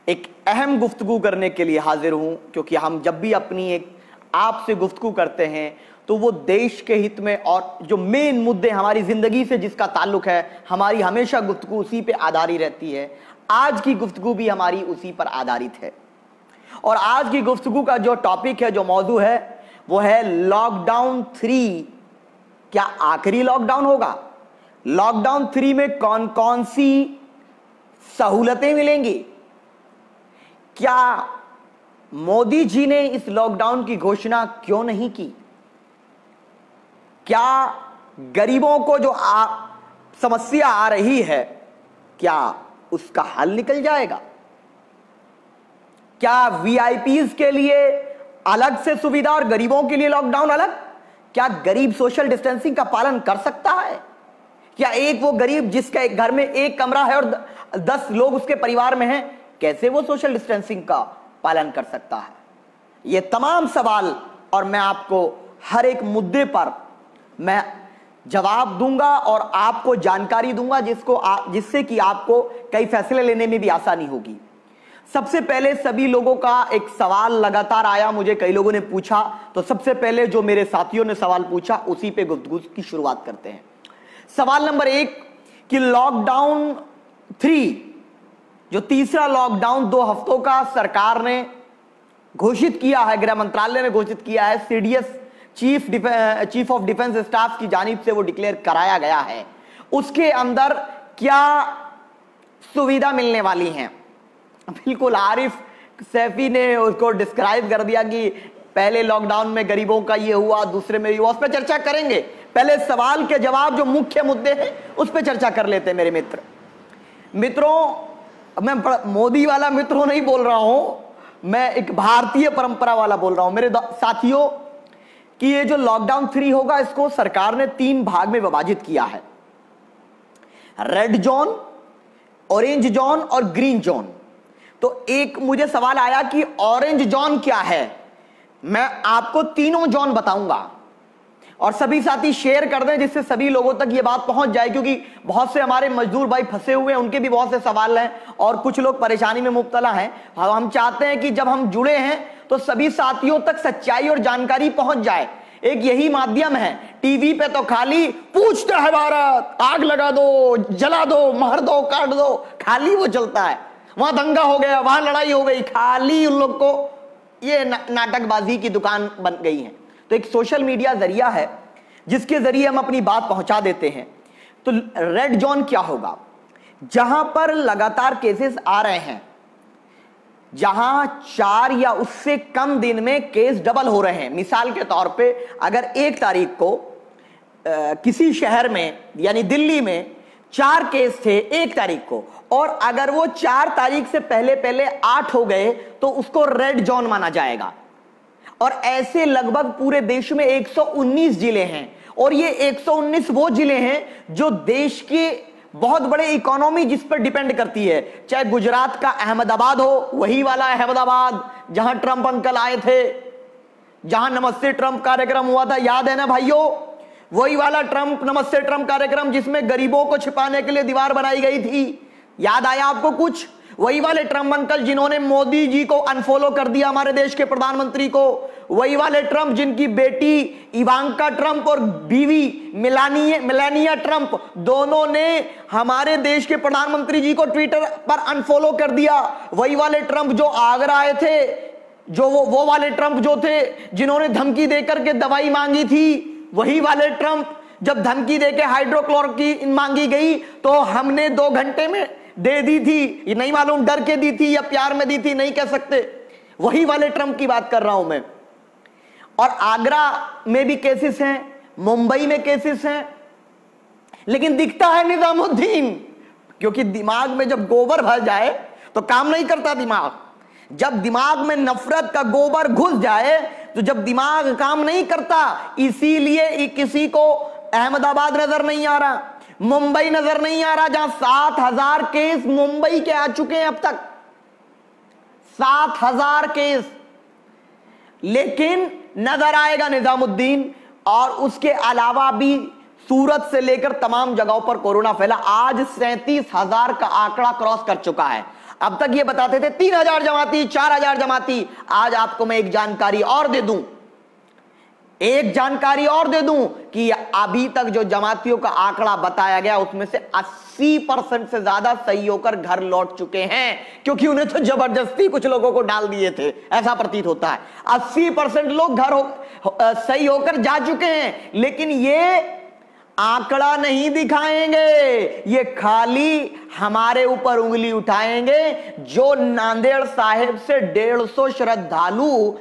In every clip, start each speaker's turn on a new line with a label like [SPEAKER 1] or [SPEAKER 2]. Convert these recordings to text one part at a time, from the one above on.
[SPEAKER 1] एक अहम गुफ्तगू करने के लिए हाजिर हूं, क्योंकि हम जब भी अपनी एक आपसे गुफ्तगू करते हैं तो वो देश के हित में और जो मेन मुद्दे हमारी जिंदगी से जिसका ताल्लुक है, हमारी हमेशा गुफ्तगू उसी पे आधारित रहती है। आज की गुफ्तगू भी हमारी उसी पर आधारित है। और आज की गुफ्तगू का जो टॉपिक है, जो मौजू है, वो है लॉकडाउन 3 क्या आखिरी लॉकडाउन होगा? लॉकडाउन 3 में कौन कौन सी सहूलतें मिलेंगी? क्या मोदी जी ने इस लॉकडाउन की घोषणा क्यों नहीं की? क्या गरीबों को जो समस्या आ रही है, क्या उसका हल निकल जाएगा? क्या वीआईपीज के लिए अलग से सुविधा और गरीबों के लिए लॉकडाउन अलग? क्या गरीब सोशल डिस्टेंसिंग का पालन कर सकता है? क्या एक वो गरीब जिसके घर में एक कमरा है और 10 लोग उसके परिवार में हैं, कैसे वो सोशल डिस्टेंसिंग का पालन कर सकता है? ये तमाम सवाल और मैं आपको हर एक मुद्दे पर मैं जवाब दूंगा और आपको जानकारी दूंगा जिससे कि आपको कई फैसले लेने में भी आसानी होगी। सबसे पहले सभी लोगों का एक सवाल लगातार आया, मुझे कई लोगों ने पूछा, तो सबसे पहले जो मेरे साथियों ने सवाल पूछा उसी पे गुफ्तगू की शुरुआत करते हैं। सवाल नंबर 1 कि लॉकडाउन 3 जो तीसरा लॉकडाउन 2 हफ्तों का सरकार ने घोषित किया है, गृह मंत्रालय ने घोषित किया है, CDS chief of defence staff की जानिब से वो डिक्लेयर कराया गया है, उसके अंदर क्या सुविधा मिलने वाली है? बिल्कुल आरिफ सैफी ने उसको डिस्क्राइब कर दिया कि पहले लॉकडाउन में गरीबों का ये हुआ, दूसरे में ये हुआ। उस पर चर्चा करेंगे। पहले सवाल के जवाब जो मुख्य मुद्दे हैं उस पर चर्चा कर लेते हैं। मेरे मित्रों, मैं मोदी वाला मित्रों नहीं बोल रहा हूं, मैं एक भारतीय परंपरा वाला बोल रहा हूं मेरे साथियों, कि ये जो लॉकडाउन 3 होगा इसको सरकार ने 3 भाग में विभाजित किया है, रेड जोन, ऑरेंज जोन और ग्रीन जोन। तो एक मुझे सवाल आया कि ऑरेंज जोन क्या है? मैं आपको तीनों जोन बताऊंगा और सभी साथी शेयर कर दें जिससे सभी लोगों तक ये बात पहुंच जाए, क्योंकि बहुत से हमारे मजदूर भाई फंसे हुए हैं, उनके भी बहुत से सवाल हैं और कुछ लोग परेशानी में मुब्तला हैं। हम चाहते हैं कि जब हम जुड़े हैं तो सभी साथियों तक सच्चाई और जानकारी पहुंच जाए। एक यही माध्यम है। टीवी पे तो खाली पूछता है भारत, आग लगा दो, जला दो, मार दो, काट दो, खाली वो चलता है। वहां दंगा हो गया, वहां लड़ाई हो गई, खाली उन लोग को ये नाटकबाजी की दुकान बन गई है। तो एक सोशल मीडिया जरिया है जिसके जरिए हम अपनी बात पहुंचा देते हैं। तो रेड जोन क्या होगा? जहां पर लगातार केसेस आ रहे हैं, जहां 4 या उससे कम दिन में केस डबल हो रहे हैं। मिसाल के तौर पे अगर 1 तारीख को किसी शहर में यानी दिल्ली में 4 केस थे 1 तारीख को, और अगर वो 4 तारीख से पहले पहले 8 हो गए तो उसको रेड जोन माना जाएगा। और ऐसे लगभग पूरे देश में 119 जिले हैं, और ये 119 वो जिले हैं जो देश के बहुत बड़े इकोनॉमी जिस पर डिपेंड करती है। चाहे गुजरात का अहमदाबाद हो, वही वाला अहमदाबाद जहां ट्रंप अंकल आए थे, जहां नमस्ते ट्रंप कार्यक्रम हुआ था, याद है ना भाइयों? वही वाला ट्रंप नमस्ते ट्रंप कार्यक्रम जिसमें गरीबों को छिपाने के लिए दीवार बनाई गई थी, याद आया आपको कुछ? वही वाले ट्रंप अंकल जिन्होंने मोदी जी को अनफॉलो कर दिया, हमारे देश के प्रधानमंत्री को। वही वाले ट्रंप जिनकी बेटी इवांका ट्रंप और बीवी मेलानिया ट्रंप दोनों ने हमारे देश के प्रधानमंत्री जी को ट्विटर पर अनफॉलो कर दिया। वही वाले ट्रंप जो आगरा आए थे, जो वो वाले ट्रंप जो थे जिन्होंने धमकी देकर के दवाई मांगी थी। वही वाले ट्रंप जब धमकी देके हाइड्रोक्लोरोक्विन मांगी गई तो हमने 2 घंटे में दे दी थी। ये नहीं मालूम डर के दी थी या प्यार में दी थी, नहीं कह सकते। वही वाले ट्रंप की बात कर रहा हूं मैं। और आगरा में भी केसेस हैं, मुंबई में केसेस हैं, लेकिन दिखता है निजामुद्दीन, क्योंकि दिमाग में जब गोबर भर जाए तो काम नहीं करता दिमाग। जब दिमाग में नफरत का गोबर घुस जाए तो जब दिमाग काम नहीं करता, इसीलिए किसी को अहमदाबाद नजर नहीं आ रहा, मुंबई नजर नहीं आ रहा, जहां 7,000 केस मुंबई के आ चुके हैं अब तक, 7,000 केस। लेकिन नजर आएगा निजामुद्दीन। और उसके अलावा भी सूरत से लेकर तमाम जगहों पर कोरोना फैला। आज 37,000 का आंकड़ा क्रॉस कर चुका है। अब तक ये बताते थे 3000 जमाती, 4000 जमाती। आज आपको मैं एक जानकारी और दे दूं, कि अभी तक जो जमातियों का आंकड़ा बताया गया उसमें से 80% से ज्यादा सही होकर घर लौट चुके हैं, क्योंकि उन्हें तो जबरदस्ती कुछ लोगों को डाल दिए थे, ऐसा प्रतीत होता है। 80% लोग सही होकर जा चुके हैं, लेकिन ये आंकड़ा नहीं दिखाएंगे, ये खाली हमारे ऊपर उंगली उठाएंगे। जो नांदेड़ साहिब से 150 श्रद्धालु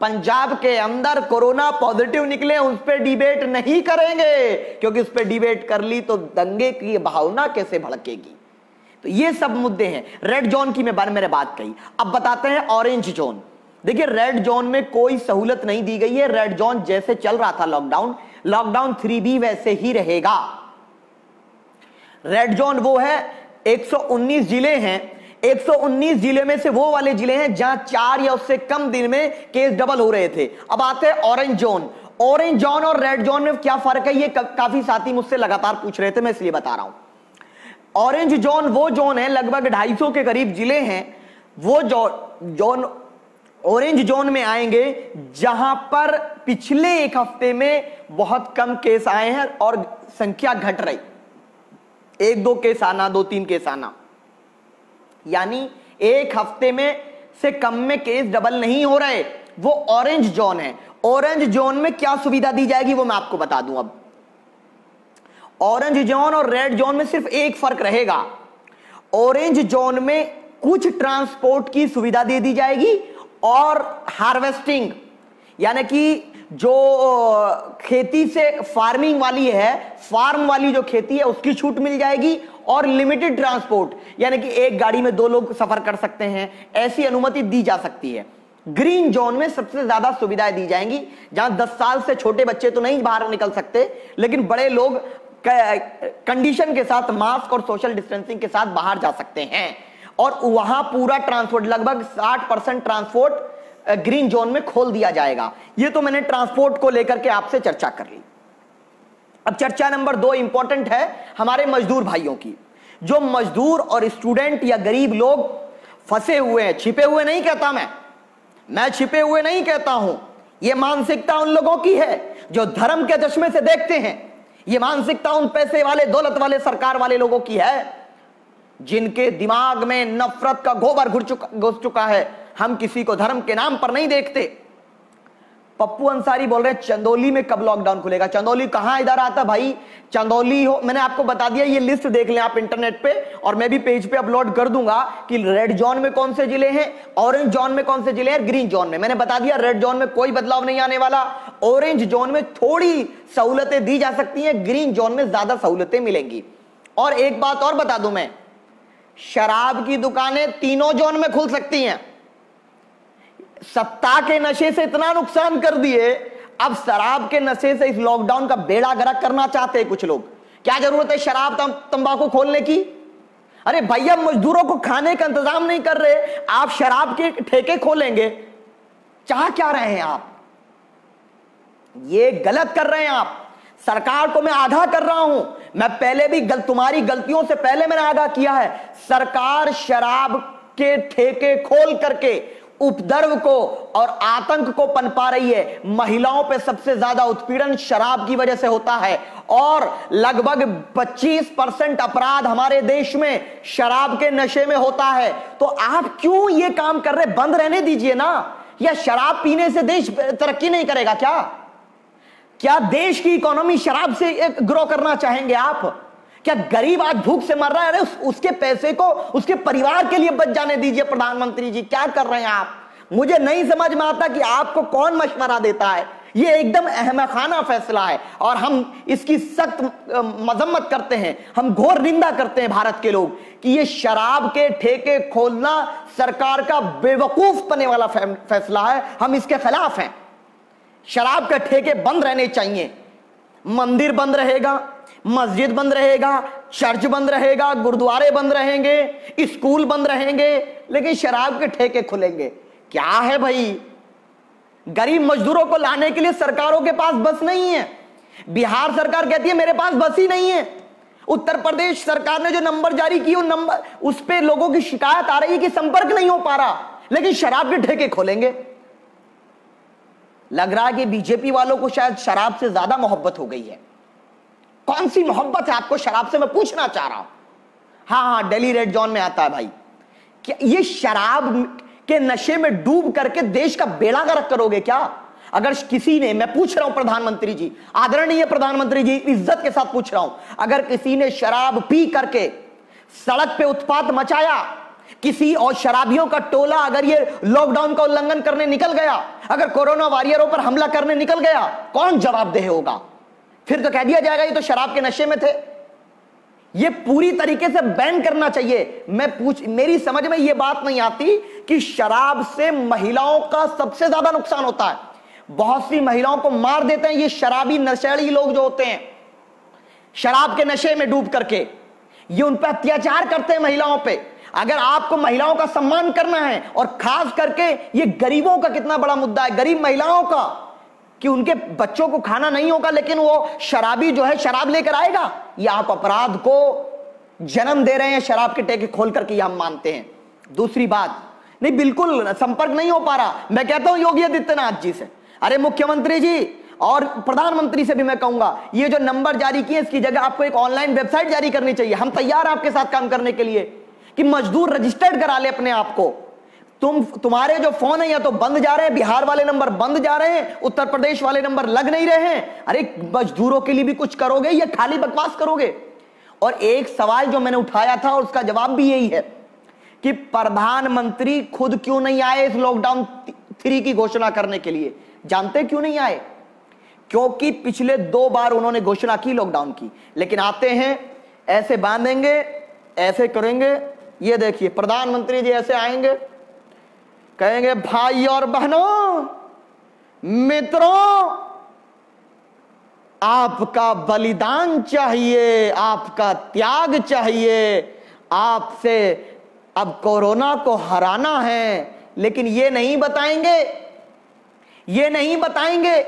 [SPEAKER 1] पंजाब के अंदर कोरोना पॉजिटिव निकले, उस पर डिबेट नहीं करेंगे, क्योंकि उस पर डिबेट कर ली तो दंगे की भावना कैसे भड़केगी। तो ये सब मुद्दे हैं। रेड जोन की मैंने बात कही। अब बताते हैं ऑरेंज जोन। देखिए, रेड जोन में कोई सहूलत नहीं दी गई है। रेड जोन जैसे चल रहा था लॉकडाउन 3B वैसे ही रहेगा। रेड जोन वो है, 119 जिले हैं। 119 जिले में से वो वाले जिले हैं जहां 4 या उससे कम दिन में केस डबल हो रहे थे। अब आते हैं ऑरेंज जोन। ऑरेंज जोन और रेड जोन में क्या फर्क है, ये काफी साथी मुझसे लगातार पूछ रहे थे, मैं इसलिए बता रहा हूं। ऑरेंज जोन वो जोन है, लगभग 250 के करीब जिले हैं। वो जोन ऑरेंज जोन में आएंगे जहां पर पिछले एक हफ्ते में बहुत कम केस आए हैं और संख्या घट रही, 1-2 केस आना, 2-3 केस आना, यानी एक हफ्ते में से कम में केस डबल नहीं हो रहे। वो ऑरेंज जोन है। ऑरेंज जोन में क्या सुविधा दी जाएगी वो मैं आपको बता दूं। अब ऑरेंज जोन और रेड जोन में सिर्फ एक फर्क रहेगा। ऑरेंज जोन में कुछ ट्रांसपोर्ट की सुविधा दे दी जाएगी और हार्वेस्टिंग, यानी कि जो खेती से फार्मिंग वाली है, फार्म वाली जो खेती है उसकी छूट मिल जाएगी, और लिमिटेड ट्रांसपोर्ट, यानी कि एक गाड़ी में 2 लोग सफर कर सकते हैं, ऐसी अनुमति दी जा सकती है। ग्रीन जोन में सबसे ज्यादा सुविधाएं दी जाएंगी, जहां 10 साल से छोटे बच्चे तो नहीं बाहर निकल सकते, लेकिन बड़े लोग कंडीशन के साथ, मास्क और सोशल डिस्टेंसिंग के साथ बाहर जा सकते हैं। और वहां पूरा ट्रांसपोर्ट, लगभग 60% ट्रांसपोर्ट ग्रीन जोन में खोल दिया जाएगा। ये तो मैंने ट्रांसपोर्ट को लेकर के आपसे चर्चा कर ली। अब चर्चा नंबर 2 इंपॉर्टेंट है हमारे मजदूर भाइयों की। जो मजदूर और स्टूडेंट या गरीब लोग फंसे हुए हैं, छिपे हुए नहीं कहता मैं छिपे हुए नहीं कहता हूं, यह मानसिकता उन लोगों की है जो धर्म के चश्मे से देखते हैं। यह मानसिकता उन पैसे वाले, दौलत वाले, सरकार वाले लोगों की है जिनके दिमाग में नफरत का गोबर घुस चुका है। हम किसी को धर्म के नाम पर नहीं देखते। पप्पू अंसारी बोल रहे हैं चंदौली में कब लॉकडाउन खुलेगा। चंदौली कहां इधर आता भाई, चंदौली हो, मैंने आपको बता दिया, ये लिस्ट देख लें आप इंटरनेट पे, और मैं भी पेज पे अपलोड कर दूंगा कि रेड जोन में कौन से जिले हैं, ऑरेंज जोन में कौन से जिले हैं, ग्रीन जोन में। मैंने बता दिया रेड जोन में कोई बदलाव नहीं आने वाला, ऑरेंज जोन में थोड़ी सहूलतें दी जा सकती हैं, ग्रीन जोन में ज्यादा सहूलतें मिलेंगी। और एक बात और बता दूं मैं, शराब की दुकानें तीनों जोन में खुल सकती हैं। सत्ता के नशे से इतना नुकसान कर दिए, अब शराब के नशे से इस लॉकडाउन का बेड़ा गर्क करना चाहते हैं कुछ लोग। क्या जरूरत है शराब तंबाकू खोलने की? अरे भैया, मजदूरों को खाने का इंतजाम नहीं कर रहे, आप शराब के ठेके खोलेंगे, चाह क्या रहे हैं आप? ये गलत कर रहे हैं आप। सरकार को मैं आगाह कर रहा हूं, मैं पहले भी तुम्हारी गलतियों से पहले मैंने आगाह किया है। सरकार शराब के ठेके खोल करके उपद्रव को और आतंक को पनपा रही है। महिलाओं पे सबसे ज्यादा उत्पीड़न शराब की वजह से होता है, और लगभग 25% अपराध हमारे देश में शराब के नशे में होता है। तो आप क्यों ये काम कर रहे? बंद रहने दीजिए ना। या शराब पीने से देश तरक्की नहीं करेगा क्या देश की इकोनॉमी शराब से ग्रो करना चाहेंगे आप? क्या गरीब आज भूख से मर रहा है? अरे उसके पैसे को उसके परिवार के लिए बच जाने दीजिए। प्रधानमंत्री जी, क्या कर रहे हैं आप? मुझे नहीं समझ में आता कि आपको कौन मशवरा देता है। ये एकदम अहमखाना फैसला है और हम इसकी सख्त मजम्मत करते हैं। हम घोर निंदा करते हैं भारत के लोग कि ये शराब के ठेके खोलना सरकार का बेवकूफ बनने वाला फैसला है। हम इसके खिलाफ हैं। शराब के ठेके बंद रहने चाहिए। मंदिर बंद रहेगा, मस्जिद बंद रहेगा, चर्च बंद रहेगा, गुरुद्वारे बंद रहेंगे, स्कूल बंद रहेंगे, लेकिन शराब के ठेके खुलेंगे। क्या है भाई? गरीब मजदूरों को लाने के लिए सरकारों के पास बस नहीं है। बिहार सरकार कहती है मेरे पास बस ही नहीं है, उत्तर प्रदेश सरकार ने जो नंबर जारी किए, उस पे लोगों की शिकायत आ रही है कि संपर्क नहीं हो पा रहा, लेकिन शराब के ठेके खोलेंगे। लग रहा है कि बीजेपी वालों को शायद शराब से ज्यादा मोहब्बत हो गई है। कौन सी मोहब्बत है आपको शराब से, मैं पूछना चाह रहा हूं। हाँ, दिल्ली रेड जोन में आता है भाई। क्या ये शराब के नशे में डूब करके देश का बेड़ा गर्क करोगे क्या? अगर किसी ने, मैं पूछ रहा हूं प्रधानमंत्री जी, आदरणीय प्रधानमंत्री जी, इज्जत के साथ पूछ रहा हूं, अगर किसी ने शराब पी करके सड़क पे उत्पात मचाया, किसी और शराबियों का टोला अगर ये लॉकडाउन का उल्लंघन करने निकल गया, अगर कोरोना वॉरियरों पर हमला करने निकल गया, कौन जवाबदेह होगा? फिर तो कह दिया जाएगा ये तो शराब के नशे में थे। ये पूरी तरीके से बैन करना चाहिए। मेरी समझ में ये बात नहीं आती कि शराब से महिलाओं का सबसे ज्यादा नुकसान होता है। बहुत सी महिलाओं को मार देते हैं ये शराबी नशेड़ी लोग जो होते हैं, शराब के नशे में डूब करके ये उन पर अत्याचार करते हैं महिलाओं पे। अगर आपको महिलाओं का सम्मान करना है, और खास करके ये गरीबों का कितना बड़ा मुद्दा है, गरीब महिलाओं का, कि उनके बच्चों को खाना नहीं होगा लेकिन वो शराबी जो है शराब लेकर आएगा, या आप अपराध को जन्म दे रहे हैं शराब के ठेके खोल करके, ये हम मानते हैं। दूसरी बात, नहीं बिल्कुल संपर्क नहीं हो पा रहा। मैं कहता हूं योगी आदित्यनाथ जी से, अरे मुख्यमंत्री जी और प्रधानमंत्री से भी मैं कहूंगा, ये जो नंबर जारी किए इसकी जगह आपको एक ऑनलाइन वेबसाइट जारी करनी चाहिए। हम तैयार हैं आपके साथ काम करने के लिए कि मजदूर रजिस्टर्ड करा ले अपने आप को। तुम्हारे जो फोन है या तो बंद जा रहे हैं, बिहार वाले नंबर बंद जा रहे हैं, उत्तर प्रदेश वाले नंबर लग नहीं रहे हैं। अरे मजदूरों के लिए भी कुछ करोगे या खाली बकवास करोगे? और एक सवाल जो मैंने उठाया था और उसका जवाब भी यही है कि प्रधानमंत्री खुद क्यों नहीं आए इस लॉकडाउन 3 की घोषणा करने के लिए? जानते क्यों नहीं आए? क्योंकि पिछले 2 बार उन्होंने घोषणा की लॉकडाउन की, लेकिन आते हैं ऐसे बांधेंगे, ऐसे करेंगे। ये देखिए प्रधानमंत्री जी ऐसे आएंगे, कहेंगे भाई और बहनों, मित्रों, आपका बलिदान चाहिए, आपका त्याग चाहिए, आपसे अब कोरोना को हराना है। लेकिन ये नहीं बताएंगे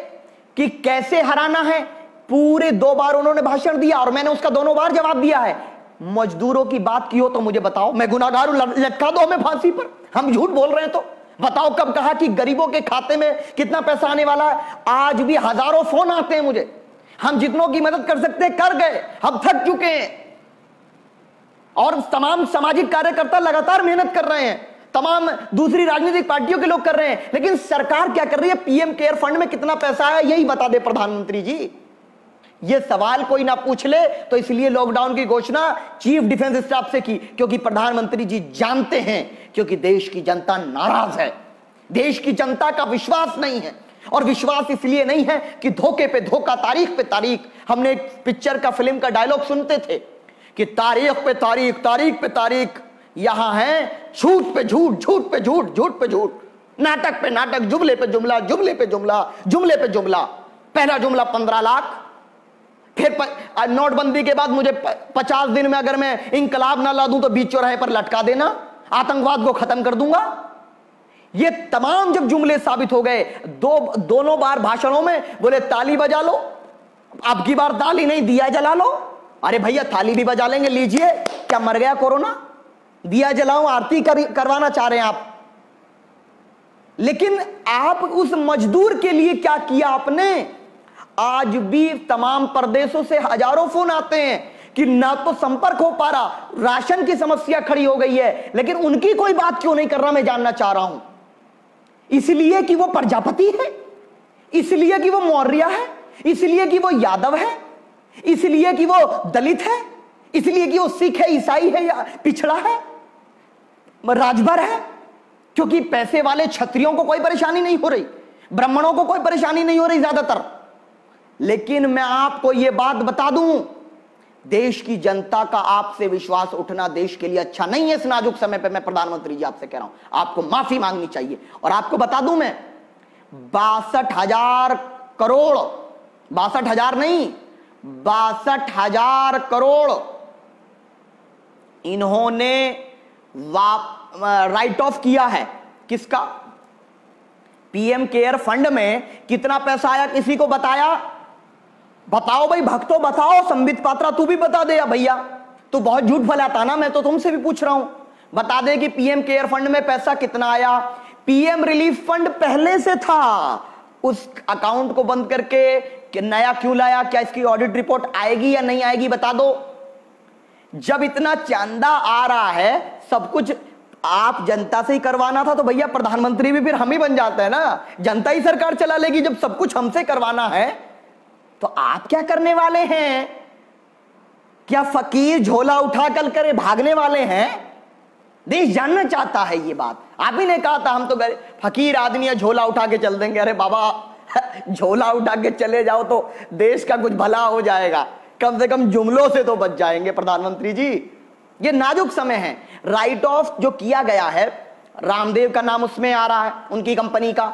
[SPEAKER 1] कि कैसे हराना है। पूरे 2 बार उन्होंने भाषण दिया और मैंने उसका दोनों बार जवाब दिया है। मजदूरों की बात की हो तो मुझे बताओ, मैं गुनाहगार हूं, लटका दो हमें फांसी पर। हम झूठ बोल रहे हैं तो बताओ कब कहा कि गरीबों के खाते में कितना पैसा आने वाला है? आज भी हजारों फोन आते हैं मुझे। हम जितनों की मदद कर सकते हैं कर गए, हम थक चुके हैं। और तमाम सामाजिक कार्यकर्ता लगातार मेहनत कर रहे हैं, तमाम दूसरी राजनीतिक पार्टियों के लोग कर रहे हैं, लेकिन सरकार क्या कर रही है? पीएम केयर फंड में कितना पैसा आया यही बता दे प्रधानमंत्री जी। ये सवाल कोई ना पूछ ले, तो इसलिए लॉकडाउन की घोषणा चीफ डिफेंस स्टाफ से की, क्योंकि प्रधानमंत्री जी जानते हैं, क्योंकि देश की जनता नाराज है, देश की जनता का विश्वास नहीं है। और विश्वास इसलिए नहीं है कि धोखे पे धोखा, तारीख पे तारीख। हमने एक पिक्चर का, फिल्म का डायलॉग सुनते थे कि तारीख पे तारीख, तारीख पे तारीख। यहां है झूठ पे झूठ, झूठ पे झूठ, झूठ पे झूठ, नाटक पे नाटक, जुमले पे जुमला, जुमले पे जुमला, जुमले पे जुमला। पहला जुमला 15 लाख, फिर नोटबंदी के बाद मुझे 50 दिन में अगर मैं इंकलाब ना ला दूं तो बीच चौराहे पर लटका देना, आतंकवाद को खत्म कर दूंगा। ये तमाम जब जुमले साबित हो गए, दोनों बार भाषणों में बोले ताली बजा लो, अब की बार ताली नहीं दिया जला लो। अरे भैया ताली भी बजा लेंगे, लीजिए, क्या मर गया कोरोना? दिया जलाओ, आरती करवाना चाह रहे हैं आप। लेकिन आप उस मजदूर के लिए क्या किया आपने? आज भी तमाम प्रदेशों से हजारों फोन आते हैं कि ना तो संपर्क हो पा रहा, राशन की समस्या खड़ी हो गई है, लेकिन उनकी कोई बात क्यों नहीं कर रहा? मैं जानना चाह रहा हूं। इसलिए कि वो प्रजापति है, इसलिए कि वो मौर्य है, इसलिए कि वो यादव है, इसलिए कि वो दलित है, इसलिए कि वो सिख है, ईसाई है या पिछड़ा है, राजभर है? क्योंकि पैसे वाले क्षत्रियों को कोई परेशानी नहीं हो रही, ब्राह्मणों को कोई परेशानी नहीं हो रही ज्यादातर। लेकिन मैं आपको यह बात बता दूं, देश की जनता का आपसे विश्वास उठना देश के लिए अच्छा नहीं है। इस नाजुक समय पे मैं प्रधानमंत्री जी आपसे कह रहा हूं, आपको माफी मांगनी चाहिए। और आपको बता दूं मैं, 62,000 करोड़, 62,000 नहीं, 62,000 करोड़ इन्होंने राइट ऑफ किया है। किसका? पीएम केयर फंड में कितना पैसा आया किसी को बताया? बताओ भाई भक्तों, बताओ। संबित पात्रा तू भी बता दे या भैया, तू बहुत झूठ फैलाता ना, मैं तो तुमसे भी पूछ रहा हूं। बता दे कि पीएम केयर फंड में पैसा कितना आया। पीएम रिलीफ फंड पहले से था, उस अकाउंट को बंद करके कि नया क्यों लाया? क्या इसकी ऑडिट रिपोर्ट आएगी या नहीं आएगी? बता दो। जब इतना चंदा आ रहा है, सब कुछ आप जनता से ही करवाना था, तो भैया प्रधानमंत्री भी फिर हम ही बन जाते हैं ना। जनता ही सरकार चला लेगी जब सब कुछ हमसे करवाना है। तो आप क्या करने वाले हैं? क्या फकीर झोला उठा कर करे भागने वाले हैं? देश जानना चाहता है ये बात। आप ही ने कहा था हम तो फकीर आदमी है, झोला उठा के चल देंगे। अरे बाबा झोला उठा के चले जाओ तो देश का कुछ भला हो जाएगा, कम से कम जुमलों से तो बच जाएंगे प्रधानमंत्री जी। ये नाजुक समय है। राइट ऑफ जो किया गया है, रामदेव का नाम उसमें आ रहा है, उनकी कंपनी का,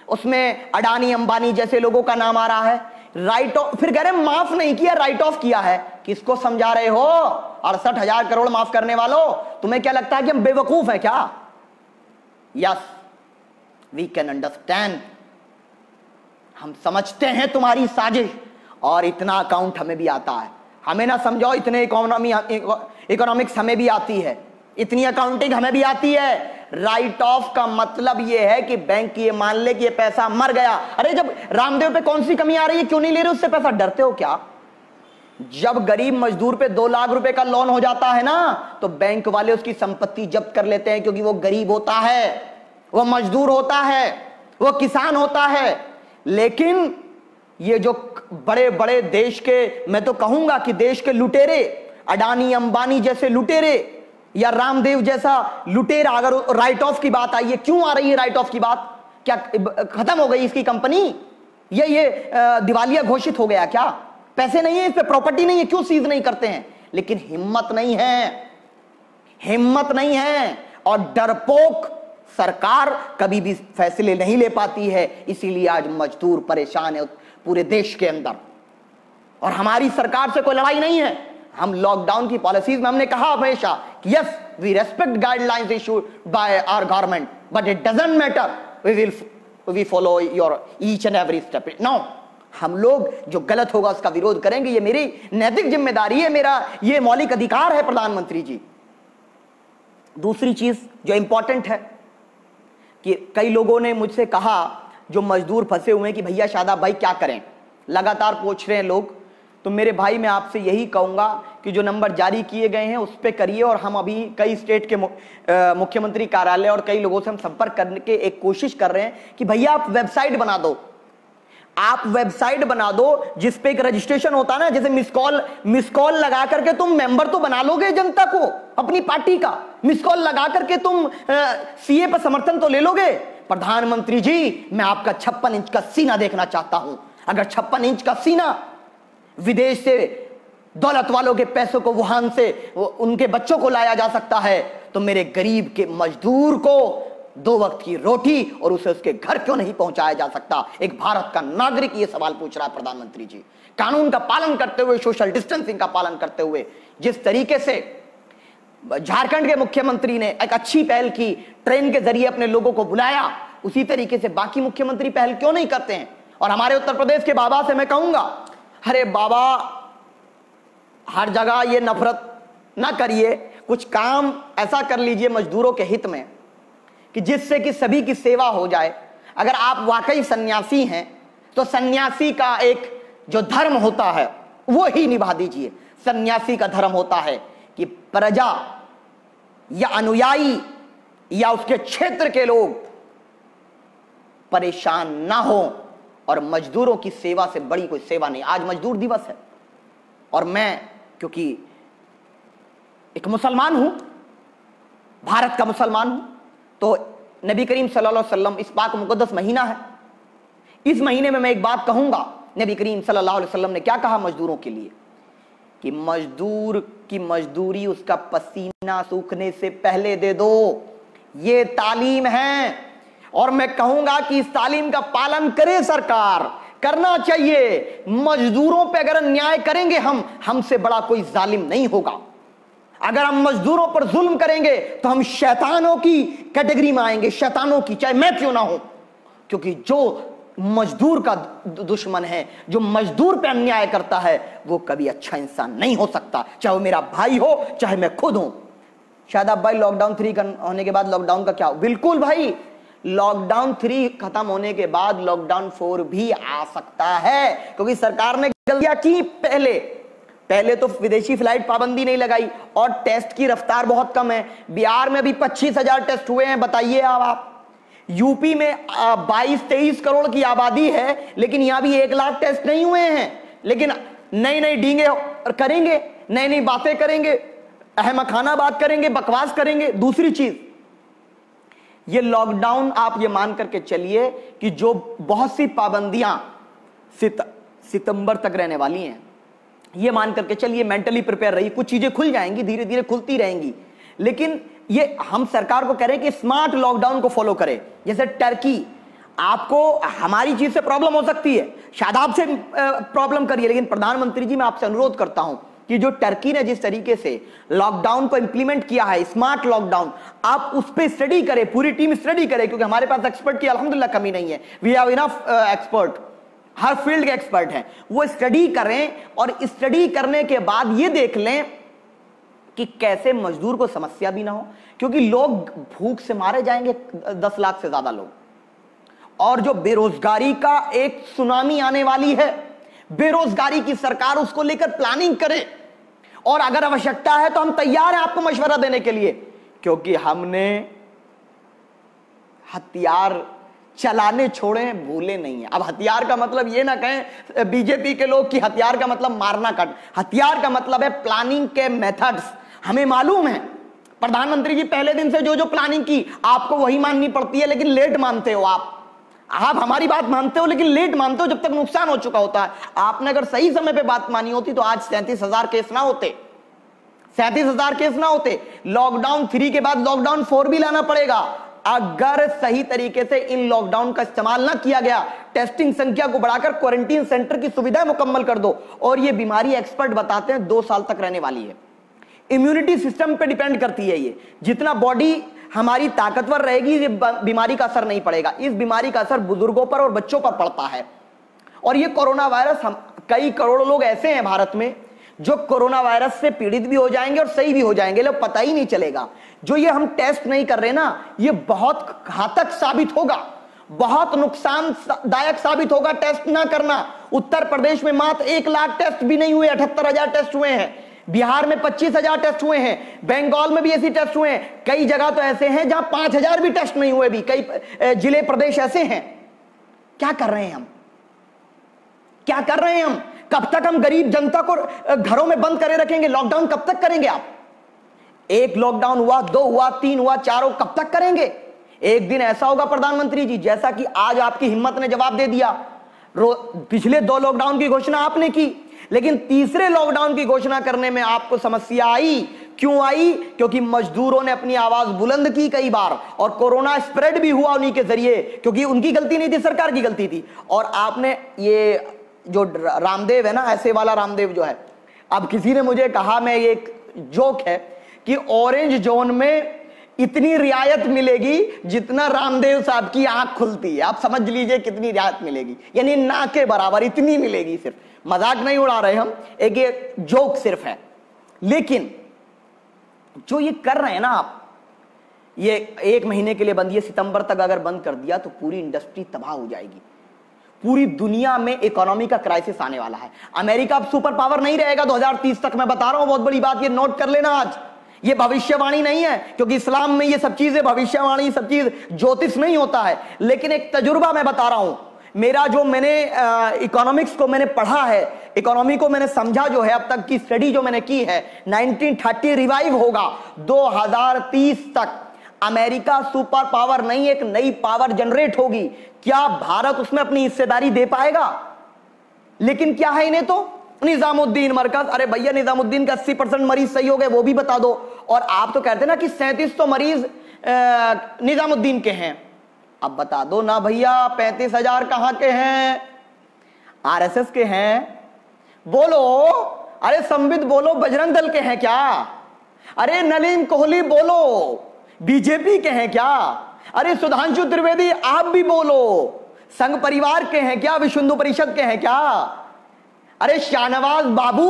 [SPEAKER 1] उसमें अडानी अंबानी जैसे लोगों का नाम आ रहा है। राइट ऑफ, फिर कह रहे माफ नहीं किया, राइट ऑफ किया है। किसको समझा रहे हो? 68,000 करोड़ माफ करने वालों, तुम्हें क्या लगता है कि हम बेवकूफ है क्या? यस, वी कैन अंडरस्टैंड, हम समझते हैं तुम्हारी साजिश, और इतना अकाउंट हमें भी आता है। हमें ना समझाओ, इतने इकोनॉमिक्स हमें भी आती है, इतनी अकाउंटिंग हमें भी आती है। राइट ऑफ का मतलब यह है कि बैंक ये मान ले कि ये पैसा मर गया। अरे जब रामदेव पे कौन सी कमी आ रही है, क्यों नहीं ले रहे उससे पैसा? डरते हो क्या? जब गरीब मजदूर पे 2 लाख रुपए का लोन हो जाता है ना, तो बैंक वाले उसकी संपत्ति जब्त कर लेते हैं, क्योंकि वो गरीब होता है, वो मजदूर होता है, वो किसान होता है। लेकिन ये जो बड़े बड़े देश के, मैं तो कहूंगा कि देश के लुटेरे, अडानी अंबानी जैसे लुटेरे या रामदेव जैसा लुटेरा, अगर राइट ऑफ की बात आई है, क्यों आ रही है राइट ऑफ की बात? क्या खत्म हो गई इसकी कंपनी? ये दिवालिया घोषित हो गया क्या? पैसे नहीं है इस पे, प्रॉपर्टी नहीं है, क्यों सीज नहीं करते हैं? लेकिन हिम्मत नहीं है, हिम्मत नहीं है, और डरपोक सरकार कभी भी फैसले नहीं ले पाती है। इसीलिए आज मजदूर परेशान है पूरे देश के अंदर। और हमारी सरकार से कोई लड़ाई नहीं है। हम लॉकडाउन की पॉलिसीज में हमने कहा हमेशा कि yes, we respect guidelines issued by our government, but it doesn't matter, we follow your each and every step. No, हम लोग जो गलत होगा उसका विरोध करेंगे, ये मेरी नैतिक जिम्मेदारी है, मेरा ये मौलिक अधिकार है प्रधानमंत्री जी। दूसरी चीज जो इंपॉर्टेंट है कि कई लोगों ने मुझसे कहा, जो मजदूर फंसे हुए हैं, कि भैया शादाब भाई क्या करें, लगातार पूछ रहे हैं लोग। तो मेरे भाई मैं आपसे यही कहूंगा कि जो नंबर जारी किए गए हैं उस पे करिए। और हम अभी कई स्टेट के मुख्यमंत्री कार्यालय और कई लोगों से हम संपर्क करने के एक कोशिश कर रहे हैं कि भैया आप वेबसाइट बना दो, आप वेबसाइट बना दो जिस पे एक रजिस्ट्रेशन होता है ना, जैसे मिस कॉल लगा करके तुम मेंबर तो बना लोगे जनता को अपनी पार्टी का, मिस कॉल लगा करके तुम सीए पर समर्थन तो ले लोगे। प्रधानमंत्री जी, मैं आपका 56 इंच का सीना देखना चाहता हूं। अगर 56 इंच का सीना विदेश से दौलत वालों के पैसों को, वुहान से उनके बच्चों को लाया जा सकता है, तो मेरे गरीब के मजदूर को 2 वक्त की रोटी और उसे उसके घर क्यों नहीं पहुंचाया जा सकता? एक भारत का नागरिक ये सवाल पूछ रहा है प्रधानमंत्री जी। कानून का पालन करते हुए, सोशल डिस्टेंसिंग का पालन करते हुए, जिस तरीके से झारखंड के मुख्यमंत्री ने एक अच्छी पहल की, ट्रेन के जरिए अपने लोगों को बुलाया, उसी तरीके से बाकी मुख्यमंत्री पहल क्यों नहीं करते हैं? और हमारे उत्तर प्रदेश के बाबा से मैं कहूंगा, अरे बाबा, हर जगह ये नफरत ना करिए, कुछ काम ऐसा कर लीजिए मजदूरों के हित में कि जिससे कि सभी की सेवा हो जाए। अगर आप वाकई सन्यासी हैं तो सन्यासी का एक जो धर्म होता है वो ही निभा दीजिए। सन्यासी का धर्म होता है कि प्रजा या अनुयायी या उसके क्षेत्र के लोग परेशान ना हो, और मजदूरों की सेवा से बड़ी कोई सेवा नहीं। आज मजदूर दिवस है और मैं क्योंकि एक मुसलमान हूं, भारत का मुसलमान हूं, तो नबी करीम सल्लल्लाहु अलैहि वसल्लम, इस पाक मुकद्दस महीना है, इस महीने में मैं एक बात कहूंगा। नबी करीम सल्लल्लाहु अलैहि वसल्लम ने क्या कहा मजदूरों के लिए कि मजदूर की मजदूरी उसका पसीना सूखने से पहले दे दो। ये तालीम है और मैं कहूंगा कि इस तालीम का पालन करे सरकार, करना चाहिए। मजदूरों पे अगर अन्याय करेंगे हमसे बड़ा कोई जालिम नहीं होगा। अगर हम मजदूरों पर जुल्म करेंगे तो हम शैतानों की कैटेगरी में आएंगे, शैतानों की, चाहे मैं क्यों ना हूं, क्योंकि जो मजदूर का दुश्मन है, जो मजदूर पे अन्याय करता है वो कभी अच्छा इंसान नहीं हो सकता, चाहे वो मेरा भाई हो चाहे मैं खुद हूं। शायद आप भाई लॉकडाउन 3 होने के बाद लॉकडाउन का क्या हो, बिल्कुल भाई लॉकडाउन 3 खत्म होने के बाद लॉकडाउन 4 भी आ सकता है, क्योंकि सरकार ने गलतियां की। पहले तो विदेशी फ्लाइट पाबंदी नहीं लगाई और टेस्ट की रफ्तार बहुत कम है। बिहार में भी 25,000 टेस्ट हुए हैं, बताइए आप। यूपी में 22-23 करोड़ की आबादी है, लेकिन यहां भी 1 लाख टेस्ट नहीं हुए हैं। लेकिन नई नई डींगे करेंगे, नई नई बातें करेंगे, अहमखाना बात करेंगे, बकवास करेंगे। दूसरी चीज, ये लॉकडाउन आप ये मान करके चलिए कि जो बहुत सी पाबंदियां सितंबर तक रहने वाली हैं, ये मान करके चलिए, मेंटली प्रिपेयर रही, कुछ चीजें खुल जाएंगी, धीरे धीरे खुलती रहेंगी। लेकिन ये हम सरकार को कह रहे हैं कि स्मार्ट लॉकडाउन को फॉलो करें। जैसे टर्की, आपको हमारी चीज से प्रॉब्लम हो सकती है, शायद आपसे प्रॉब्लम करिए, लेकिन प्रधानमंत्री जी मैं आपसे अनुरोध करता हूं कि जो टर्की ने जिस तरीके से लॉकडाउन को इंप्लीमेंट किया है, स्मार्ट लॉकडाउन, आप उस पर स्टडी करें, पूरी टीम स्टडी करे, क्योंकि हमारे पास एक्सपर्ट की अल्हम्दुलिल्लाह कमी नहीं है। वी हैव इनफ एक्सपर्ट, हर फील्ड के एक्सपर्ट हैं, वो स्टडी करें और स्टडी करने के बाद ये देख लें कि कैसे मजदूर को समस्या भी ना हो, क्योंकि लोग भूख से मारे जाएंगे, 10 लाख से ज्यादा लोग, और जो बेरोजगारी का एक सुनामी आने वाली है, बेरोजगारी की सरकार उसको लेकर प्लानिंग करे, और अगर आवश्यकता है तो हम तैयार हैं आपको मशवरा देने के लिए, क्योंकि हमने हथियार चलाने छोड़े हैं, भूले नहीं है। अब हथियार का मतलब ये ना कहें बीजेपी के लोग कि हथियार का मतलब मारना कट, हथियार का मतलब है प्लानिंग के मेथड्स। हमें मालूम है प्रधानमंत्री जी पहले दिन से जो जो प्लानिंग की, आपको वही माननी पड़ती है, लेकिन लेट मानते हो आप हमारी बात मानते हो, लेकिन लेट मानते हो जब तक नुकसान हो चुका होता है। आपने अगर सही समय पे बात मानी होती तो आज 37,000 केस ना होते, 37,000 केस ना होते। लॉकडाउन 3 के बाद लॉकडाउन 4 भी लाना पड़ेगा। अगर सही तरीके से इन लॉकडाउन का इस्तेमाल ना किया गया, टेस्टिंग संख्या को बढ़ाकर क्वारंटीन सेंटर की सुविधाएं मुकम्मल कर दो, और ये बीमारी एक्सपर्ट बताते हैं 2 साल तक रहने वाली है। इम्यूनिटी सिस्टम पे डिपेंड करती है ये, जितना बॉडी हमारी ताकतवर रहेगी ये बीमारी का असर नहीं पड़ेगा। इस बीमारी का असर बुजुर्गों पर और बच्चों पर पड़ता है। और ये कोरोना वायरस, कई करोड़ लोग ऐसे हैं भारत में जो कोरोना वायरस से पीड़ित भी हो जाएंगे और सही भी हो जाएंगे, लोग पता ही नहीं चलेगा। जो ये हम टेस्ट नहीं कर रहे ना, ये बहुत घातक साबित होगा, बहुत नुकसानदायक साबित होगा टेस्ट ना करना। उत्तर प्रदेश में मात्र 1 लाख टेस्ट भी नहीं हुए, 78,000 टेस्ट हुए हैं। बिहार में 25,000 टेस्ट हुए हैं, बंगाल में भी ऐसे टेस्ट हुए हैं। कई जगह तो ऐसे हैं जहां 5,000 भी टेस्ट नहीं हुए भी, कई जिले प्रदेश ऐसे हैं। क्या कर रहे हैं हम, क्या कर रहे हैं हम? कब तक हम गरीब जनता को घरों में बंद करे रखेंगे? लॉकडाउन कब तक करेंगे आप? 1 लॉकडाउन हुआ, 2 हुआ, 3 हुआ, 4 हुआ, कब तक करेंगे? एक दिन ऐसा होगा प्रधानमंत्री जी, जैसा कि आज आपकी हिम्मत ने जवाब दे दिया। पिछले 2 लॉकडाउन की घोषणा आपने की, लेकिन तीसरे लॉकडाउन की घोषणा करने में आपको समस्या आई। क्यों आई? क्योंकि मजदूरों ने अपनी आवाज बुलंद की कई बार, और कोरोना स्प्रेड भी हुआ उन्हीं के जरिए, क्योंकि उनकी गलती नहीं थी, सरकार की गलती थी। और आपने ये जो रामदेव है ना, ऐसे वाला रामदेव जो है, अब किसी ने मुझे कहा, मैं ये एक जोक है कि ऑरेंज जोन में इतनी रियायत मिलेगी जितना रामदेव साहब की आंख खुलती है। आप समझ लीजिए कितनी रियायत मिलेगी, यानी ना के बराबर इतनी मिलेगी। सिर्फ मजाक नहीं उड़ा रहे हम, एक ये जोक सिर्फ है। लेकिन जो ये कर रहे हैं ना आप, ये 1 महीने के लिए बंद, ये सितंबर तक अगर बंद कर दिया तो पूरी इंडस्ट्री तबाह हो जाएगी। पूरी दुनिया में इकोनॉमी का क्राइसिस आने वाला है। अमेरिका अब सुपर पावर नहीं रहेगा 2030 तक, मैं बता रहा हूं, बहुत बड़ी बात, ये नोट कर लेना आज। ये भविष्यवाणी नहीं है, क्योंकि इस्लाम में ये सब चीजें भविष्यवाणी, सब चीज ज्योतिष नहीं होता है, लेकिन एक तजुर्बा मैं बता रहा हूं। मेरा जो मैंने इकोनॉमिक्स को मैंने पढ़ा है, इकोनॉमी को मैंने समझा जो है, अब तक की स्टडी जो मैंने की है, 1930 रिवाइव होगा, 2030 तक अमेरिका सुपर पावर नहीं, एक नई पावर जनरेट होगी। क्या भारत उसमें अपनी हिस्सेदारी दे पाएगा? लेकिन क्या है इन्हें तो निजामुद्दीन मरकज, अरे भैया निजामुद्दीन का 80% मरीज सही हो गए, वो भी बता दो। और आप तो कहते ना कि 37 तो मरीज निजामुद्दीन के हैं, अब बता दो ना भैया 35,000 कहां के हैं? आरएसएस के हैं? बोलो, अरे संबित बोलो, बजरंग दल के हैं क्या? अरे नलिन कोहली बोलो, बीजेपी के हैं क्या? अरे सुधांशु त्रिवेदी आप भी बोलो, संघ परिवार के हैं क्या, विश्व हिंदू परिषद के हैं क्या? अरे शाहनवाज बाबू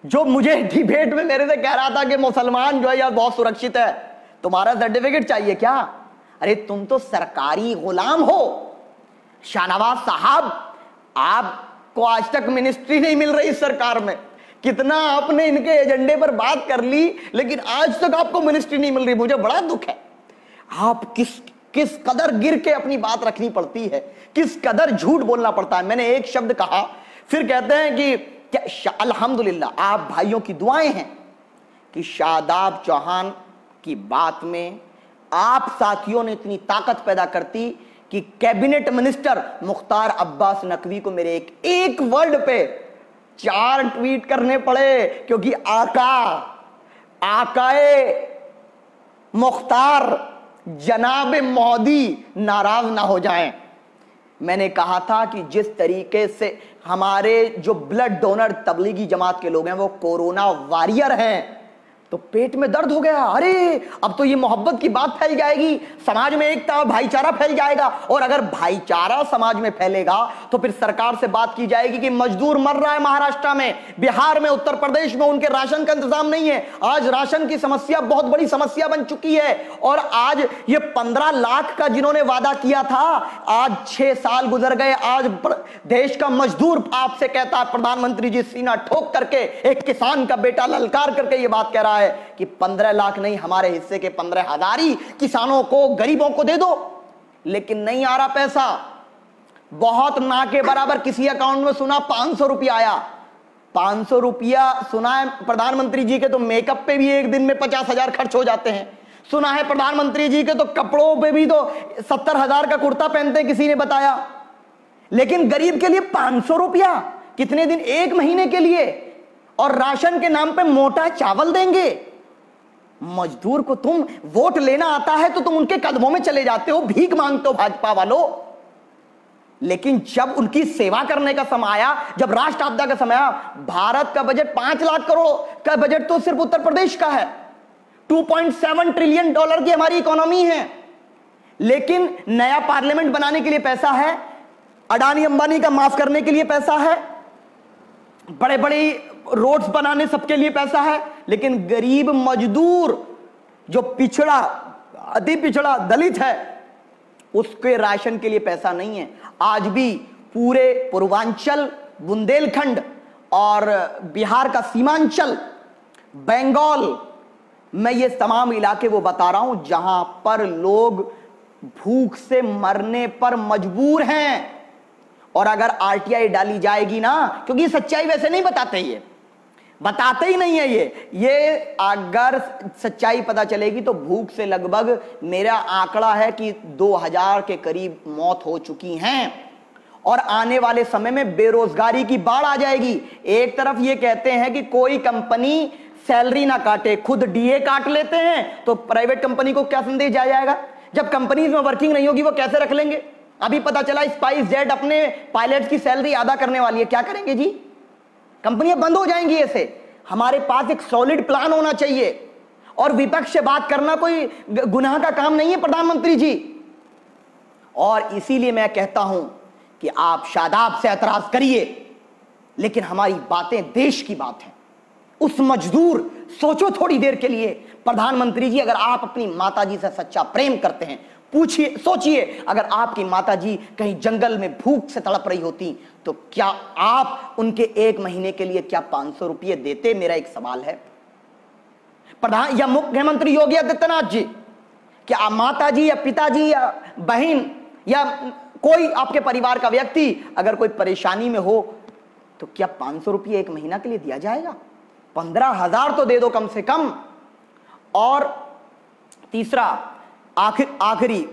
[SPEAKER 1] जो मुझे डिबेट में मेरे से कह रहा था कि मुसलमान जो है यार बहुत सुरक्षित है, तुम्हारा सर्टिफिकेट चाहिए क्या? अरे तुम तो सरकारी गुलाम हो। शाहनवाज साहब, आपको आज तक मिनिस्ट्री नहीं मिल रही सरकार में, कितना आपने इनके एजेंडे पर बात कर ली, लेकिन आज तक आपको मिनिस्ट्री नहीं मिल रही। मुझे बड़ा दुख है। आप किस कदर गिर के अपनी बात रखनी पड़ती है, किस कदर झूठ बोलना पड़ता है। मैंने एक शब्द कहा, फिर कहते हैं कि क्या अल्हम्दुलिल्लाह आप भाइयों की दुआएं हैं कि शादाब चौहान की बात में आप साथियों ने इतनी ताकत पैदा करती कि कैबिनेट मिनिस्टर मुख्तार अब्बास नकवी को मेरे एक वर्ड पे 4 ट्वीट करने पड़े, क्योंकि आकाए मुख्तार जनाब मोदी नाराज ना हो जाएं। मैंने कहा था कि जिस तरीके से हमारे जो ब्लड डोनर तबलीगी जमात के लोग हैं वो कोरोना वॉरियर हैं, तो पेट में दर्द हो गया। अरे अब तो ये मोहब्बत की बात फैल जाएगी, समाज में एकता और भाईचारा फैल जाएगा। और अगर भाईचारा समाज में फैलेगा तो फिर सरकार से बात की जाएगी कि मजदूर मर रहा है महाराष्ट्र में, बिहार में, उत्तर प्रदेश में, उनके राशन का इंतजाम नहीं है। आज राशन की समस्या बहुत बड़ी समस्या बन चुकी है। और आज ये 15 लाख का जिन्होंने वादा किया था, आज 6 साल गुजर गए। आज देश का मजदूर आपसे कहता है, प्रधानमंत्री जी सीना ठोक करके, एक किसान का बेटा ललकार करके ये बात कह रहा है कि 15 लाख नहीं, हमारे हिस्से के 15,000 ही किसानों को, गरीबों को दे दो। लेकिन नहीं आ रहा पैसा, बहुत ना के बराबर। किसी अकाउंट में सुना 500 रुपया आया, 500 रुपया सुना है प्रधानमंत्री जी के तो मेकअप पे भी एक दिन में 50,000 खर्च हो जाते हैं। सुना है प्रधानमंत्री जी के तो कपड़ों पे भी तो 70,000 का कुर्ता पहनते हैं, किसी ने बताया। लेकिन गरीब के लिए 500 रुपया कितने दिन, 1 महीने के लिए, और राशन के नाम पे मोटा चावल देंगे। मजदूर को तुम वोट लेना आता है तो तुम उनके कदमों में चले जाते हो, भीख मांगते हो भाजपा वालों। लेकिन जब उनकी सेवा करने का समय आया, जब राष्ट्र आपदा का समय आया, भारत का बजट 5 लाख करोड़ का बजट तो सिर्फ उत्तर प्रदेश का है। 2.7 ट्रिलियन डॉलर की हमारी इकोनॉमी है, लेकिन नया पार्लियामेंट बनाने के लिए पैसा है, अडानी अंबानी का माफ करने के लिए पैसा है, बड़े बड़े रोड्स बनाने सबके लिए पैसा है। लेकिन गरीब मजदूर जो पिछड़ा, अति पिछड़ा दलित है, उसके राशन के लिए पैसा नहीं है। आज भी पूरे पूर्वांचल, बुंदेलखंड और बिहार का सीमांचल, बंगाल, मैं ये तमाम इलाके वो बता रहा हूं जहां पर लोग भूख से मरने पर मजबूर हैं। और अगर आरटीआई डाली जाएगी ना, क्योंकि सच्चाई वैसे नहीं बताते, ये बताते ही नहीं है। ये अगर सच्चाई पता चलेगी तो भूख से लगभग, मेरा आंकड़ा है कि 2000 के करीब मौत हो चुकी हैं। और आने वाले समय में बेरोजगारी की बाढ़ आ जाएगी। एक तरफ ये कहते हैं कि कोई कंपनी सैलरी ना काटे, खुद डीए काट लेते हैं, तो प्राइवेट कंपनी को क्या संदेश जाएगा? जब कंपनीज में वर्किंग नहीं होगी वो कैसे रख लेंगे? अभी पता चला स्पाइस जेट अपने पायलट की सैलरी आधा करने वाली है, क्या करेंगे जी? कंपनियां बंद हो जाएंगी ऐसे। हमारे पास एक सॉलिड प्लान होना चाहिए। और विपक्ष से बात करना कोई गुनाह का काम नहीं है प्रधानमंत्री जी। और इसीलिए मैं कहता हूं कि आप शादाब से एतराज करिए, लेकिन हमारी बातें देश की बात है। उस मजदूर, सोचो थोड़ी देर के लिए प्रधानमंत्री जी, अगर आप अपनी माताजी से सच्चा प्रेम करते हैं, पूछिए, सोचिए, अगर आपकी माताजी कहीं जंगल में भूख से तड़प रही होती तो क्या आप उनके 1 महीने के लिए क्या 500 रुपये देते? मेरा एक सवाल है। प्रधान या मुख्यमंत्री योगी आदित्यनाथ जी, क्या माताजी या पिताजी या बहन या कोई आपके परिवार का व्यक्ति अगर कोई परेशानी में हो तो क्या 500 रुपये 1 महीना के लिए दिया जाएगा? 15,000 तो दे दो कम से कम। और तीसरा, आखिरी,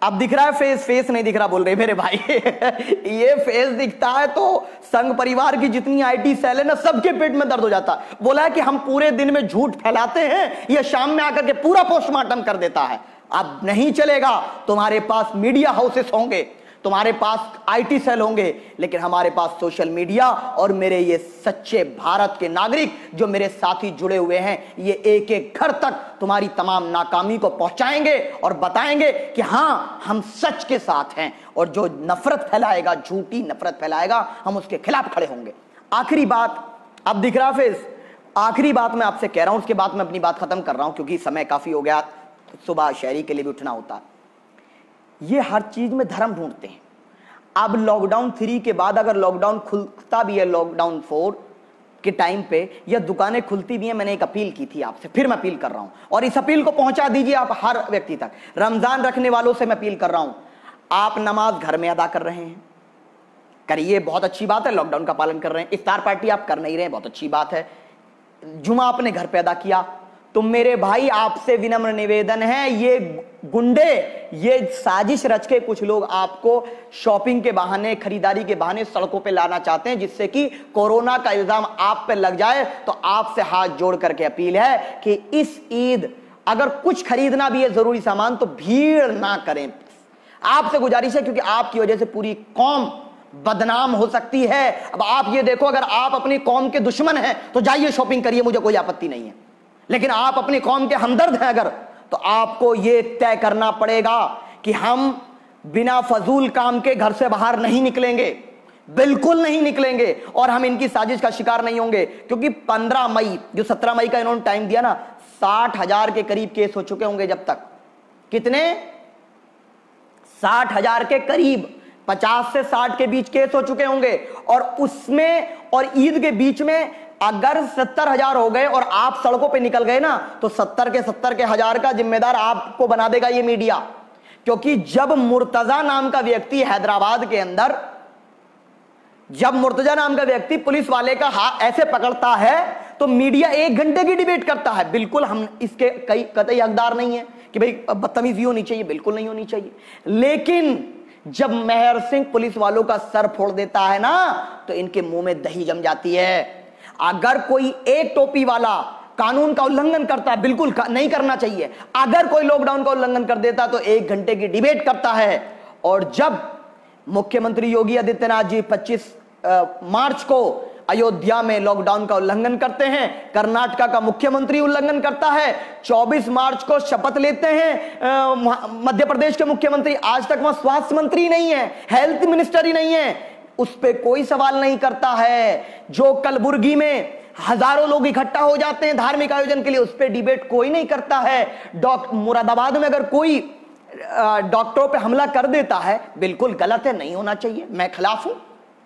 [SPEAKER 1] अब दिख रहा है फेस नहीं दिख रहा बोल रहे मेरे भाई ये फेस दिखता है तो संघ परिवार की जितनी आईटी सेल है ना, सबके पेट में दर्द हो जाता है। बोला है कि हम पूरे दिन में झूठ फैलाते हैं, ये शाम में आकर के पूरा पोस्टमार्टम कर देता है। अब नहीं चलेगा, तुम्हारे पास मीडिया हाउसेस होंगे, तुम्हारे पास आईटी सेल होंगे, लेकिन हमारे पास सोशल मीडिया और मेरे ये सच्चे भारत के नागरिक जो मेरे साथी जुड़े हुए हैं, ये एक एक घर तक तुम्हारी तमाम नाकामी को पहुंचाएंगे और बताएंगे कि हां हम सच के साथ हैं, और जो नफरत फैलाएगा, झूठी नफरत फैलाएगा, हम उसके खिलाफ खड़े होंगे। आखिरी बात, अब दिख रहा फेस, आखिरी बात मैं आपसे कह रहा हूं, उसके बाद मैं अपनी बात खत्म कर रहा हूं क्योंकि समय काफी हो गया, सुबह शहरी के लिए भी उठना होता है। ये हर चीज में धर्म ढूंढते हैं। अब लॉकडाउन 3 के बाद अगर लॉकडाउन खुलता भी है, लॉकडाउन 4 के टाइम पे या दुकानें खुलती भी हैं, मैंने एक अपील की थी आपसे, फिर मैं अपील कर रहा हूं, और इस अपील को पहुंचा दीजिए आप हर व्यक्ति तक। रमजान रखने वालों से मैं अपील कर रहा हूं, आप नमाज घर में अदा कर रहे हैं, करिए, बहुत अच्छी बात है, लॉकडाउन का पालन कर रहे हैं। इफ्तार पार्टी आप कर नहीं रहे, बहुत अच्छी बात है। जुमा आपने घर पे अदा किया, तो मेरे भाई आपसे विनम्र निवेदन है, ये गुंडे, ये साजिश रच के कुछ लोग आपको शॉपिंग के बहाने, खरीदारी के बहाने सड़कों पे लाना चाहते हैं, जिससे कि कोरोना का इल्जाम आप पे लग जाए। तो आपसे हाथ जोड़ करके अपील है कि इस ईद अगर कुछ खरीदना भी है जरूरी सामान, तो भीड़ ना करें। आपसे गुजारिश है, क्योंकि आपकी वजह से पूरी कौम बदनाम हो सकती है। अब आप ये देखो, अगर आप अपनी कौम के दुश्मन हैं तो जाइए शॉपिंग करिए, मुझे कोई आपत्ति नहीं है, लेकिन आप अपनी कौम के हमदर्द हैं अगर, तो आपको यह तय करना पड़ेगा कि हम बिना फजूल काम के घर से बाहर नहीं निकलेंगे, बिल्कुल नहीं निकलेंगे, और हम इनकी साजिश का शिकार नहीं होंगे। क्योंकि 15 मई, जो 17 मई का इन्होंने टाइम दिया ना, 60,000 के करीब केस हो चुके होंगे जब तक। कितने? 60,000 के करीब, 50 से 60 के बीच केस हो चुके होंगे। और उसमें और ईद के बीच में अगर 70,000 हो गए और आप सड़कों पे निकल गए ना, तो 70 के हजार का जिम्मेदार आपको बना देगा ये मीडिया। क्योंकि जब मुर्तजा नाम का व्यक्ति हैदराबाद के अंदर, जब मुर्तजा नाम का व्यक्ति पुलिस वाले का हाथ ऐसे पकड़ता है, तो मीडिया 1 घंटे की डिबेट करता है। बिल्कुल हम इसके कतई हकदार नहीं है कि भाई बदतमीजी होनी चाहिए, बिल्कुल नहीं होनी चाहिए। लेकिन जब मेहर सिंह पुलिस वालों का सर फोड़ देता है ना, तो इनके मुंह में दही जम जाती है। अगर कोई एक टोपी वाला कानून का उल्लंघन करता है, बिल्कुल नहीं करना चाहिए। अगर कोई लॉकडाउन का उल्लंघन कर देता तो 1 घंटे की डिबेट करता है। और जब मुख्यमंत्री योगी आदित्यनाथ जी 25 मार्च को अयोध्या में लॉकडाउन का उल्लंघन करते हैं, कर्नाटका का मुख्यमंत्री उल्लंघन करता है, 24 मार्च को शपथ लेते हैं मध्य प्रदेश के मुख्यमंत्री, आज तक वहां स्वास्थ्य मंत्री नहीं है, हेल्थ मिनिस्टर ही नहीं है, उस पे कोई सवाल नहीं करता है। जो कलबुर्गी में हजारों लोग इकट्ठा हो जाते हैं धार्मिक आयोजन के लिए, उस पे डिबेट कोई नहीं करता है। मुरादाबाद में अगर कोई डॉक्टरों पे हमला कर देता है, बिल्कुल गलत है, नहीं होना चाहिए, मैं खिलाफ हूं,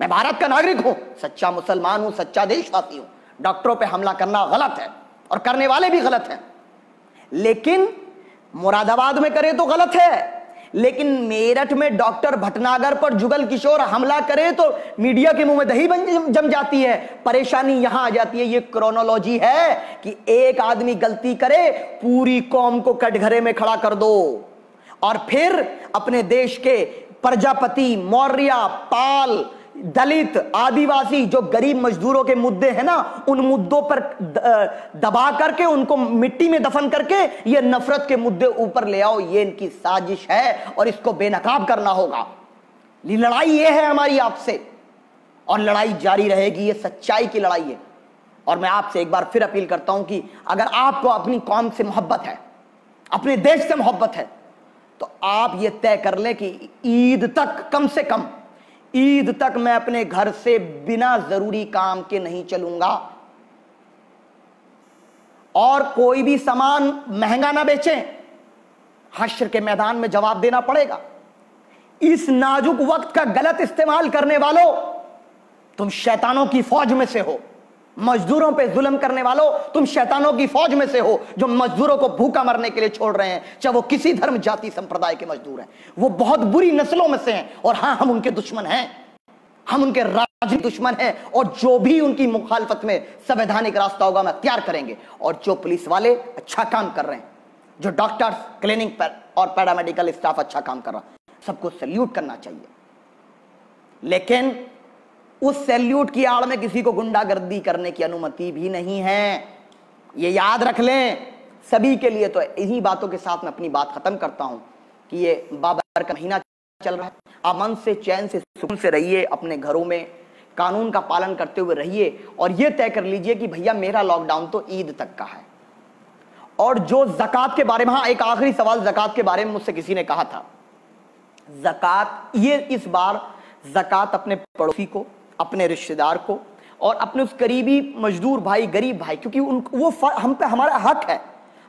[SPEAKER 1] मैं भारत का नागरिक हूं, सच्चा मुसलमान हूं, सच्चा देशवासी हूं। डॉक्टरों पे हमला करना गलत है और करने वाले भी गलत हैं, लेकिन मुरादाबाद में करे तो गलत है। लेकिन मेरठ में डॉक्टर भटनागर पर जुगल किशोर हमला करे तो मीडिया के मुंह में दही जम जाती है। परेशानी यहां आ जाती है, ये क्रोनोलॉजी है कि एक आदमी गलती करे, पूरी कौम को कटघरे में खड़ा कर दो, और फिर अपने देश के प्रजापति, मौर्य, पाल, दलित, आदिवासी, जो गरीब मजदूरों के मुद्दे हैं ना, उन मुद्दों पर दबा करके, उनको मिट्टी में दफन करके ये नफरत के मुद्दे ऊपर ले आओ। ये इनकी साजिश है और इसको बेनकाब करना होगा। लड़ाई ये है हमारी आपसे, और लड़ाई जारी रहेगी, ये सच्चाई की लड़ाई है। और मैं आपसे एक बार फिर अपील करता हूं कि अगर आपको अपनी कौम से मोहब्बत है, अपने देश से मोहब्बत है, तो आप ये तय कर लें कि ईद तक, कम से कम ईद तक मैं अपने घर से बिना जरूरी काम के नहीं चलूंगा, और कोई भी सामान महंगा ना बेचें, हश्र के मैदान में जवाब देना पड़ेगा। इस नाजुक वक्त का गलत इस्तेमाल करने वालों, तुम शैतानों की फौज में से हो। मजदूरों पे जुल्म करने वालों, तुम शैतानों की फौज में से हो, जो मजदूरों को भूखा मरने के लिए छोड़ रहे हैं, चाहे वो किसी धर्म, जाति, संप्रदाय के मजदूर हैं। वो बहुत बुरी नस्लों में से हैं, और हां, हम उनके दुश्मन हैं, हम उनके राजनीतिक दुश्मन हैं, और जो भी उनकी मुखालफत में संवैधानिक रास्ता होगा, हम अख्तियार करेंगे। और जो पुलिस वाले अच्छा काम कर रहे हैं, जो डॉक्टर्स, क्लिनिक और पैरामेडिकल स्टाफ अच्छा काम कर रहा है, सबको सैल्यूट करना चाहिए। लेकिन उस सैल्यूट की आड़ में किसी को गुंडागर्दी करने की अनुमति भी नहीं है, ये याद रख लें सभी के लिए। तो इन्हीं बातों के साथ मैं अपनी बात खत्म करता हूं कि ये बाबर का महीना चल रहा है। अमन से, चैन से, सुकून से रहिए, अपने घरों में कानून का पालन करते हुए रहिए और यह तय कर लीजिए कि भैया मेरा लॉकडाउन तो ईद तक का है। और जो ज़कात के बारे में, हाँ एक आखिरी सवाल ज़कात के बारे में मुझसे किसी ने कहा था, ज़कात, ये इस बार ज़कात अपने पड़ोसी को, अपने रिश्तेदार को और अपने उस करीबी मजदूर भाई, गरीब भाई, क्योंकि वो हम पे हमारा हक है,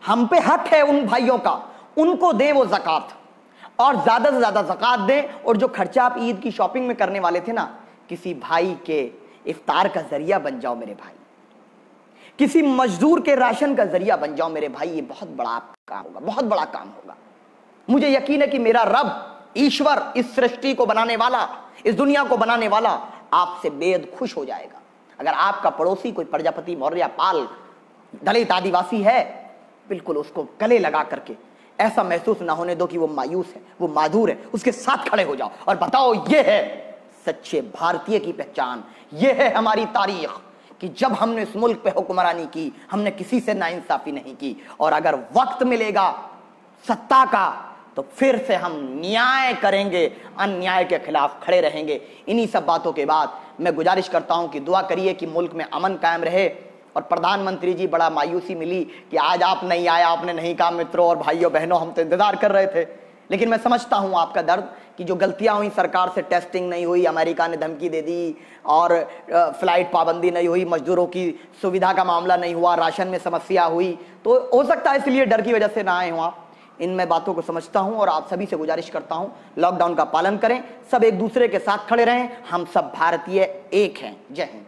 [SPEAKER 1] हम पे हक है उन भाइयों का, उनको दें वो ज़कात और ज्यादा से ज्यादा ज़कात दें। और जो खर्चा आप ईद की शॉपिंग में करने वाले थे ना, किसी भाई के इफ्तार का जरिया बन जाओ मेरे भाई, किसी मजदूर के राशन का जरिया बन जाओ मेरे भाई। ये बहुत बड़ा काम होगा, बहुत बड़ा काम होगा। मुझे यकीन है कि मेरा रब, ईश्वर, इस सृष्टि को बनाने वाला, इस दुनिया को बनाने वाला आपसे बेहद खुश हो जाएगा। अगर आपका पड़ोसी कोई प्रजापति, मौर्य, पाल, दलित, आदिवासी है, बिल्कुल उसको गले लगा करके ऐसा महसूस ना होने दो कि वो मायूस है, वो माधुर है, उसके साथ खड़े हो जाओ और बताओ ये है सच्चे भारतीय की पहचान, ये है हमारी तारीख कि जब हमने इस मुल्क पे हुक्मरानी की, हमने किसी से नाइंसाफी नहीं की। और अगर वक्त मिलेगा सत्ता का तो फिर से हम न्याय करेंगे, अन्याय के खिलाफ खड़े रहेंगे। इन्हीं सब बातों के बाद मैं गुजारिश करता हूं कि दुआ करिए कि मुल्क में अमन कायम रहे। और प्रधानमंत्री जी, बड़ा मायूसी मिली कि आज आप नहीं आए, आपने नहीं कहा। मित्रों और भाइयों बहनों, हम तो इंतजार कर रहे थे, लेकिन मैं समझता हूं आपका दर्द कि जो गलतियां हुई, सरकार से टेस्टिंग नहीं हुई, अमेरिका ने धमकी दे दी और फ्लाइट पाबंदी नहीं हुई, मजदूरों की सुविधा का मामला नहीं हुआ, राशन में समस्या हुई, तो हो सकता है इसलिए डर की वजह से ना आए हो आप। इन मैं बातों को समझता हूं और आप सभी से गुजारिश करता हूं, लॉकडाउन का पालन करें, सब एक दूसरे के साथ खड़े रहें, हम सब भारतीय एक हैं। जय हिंद।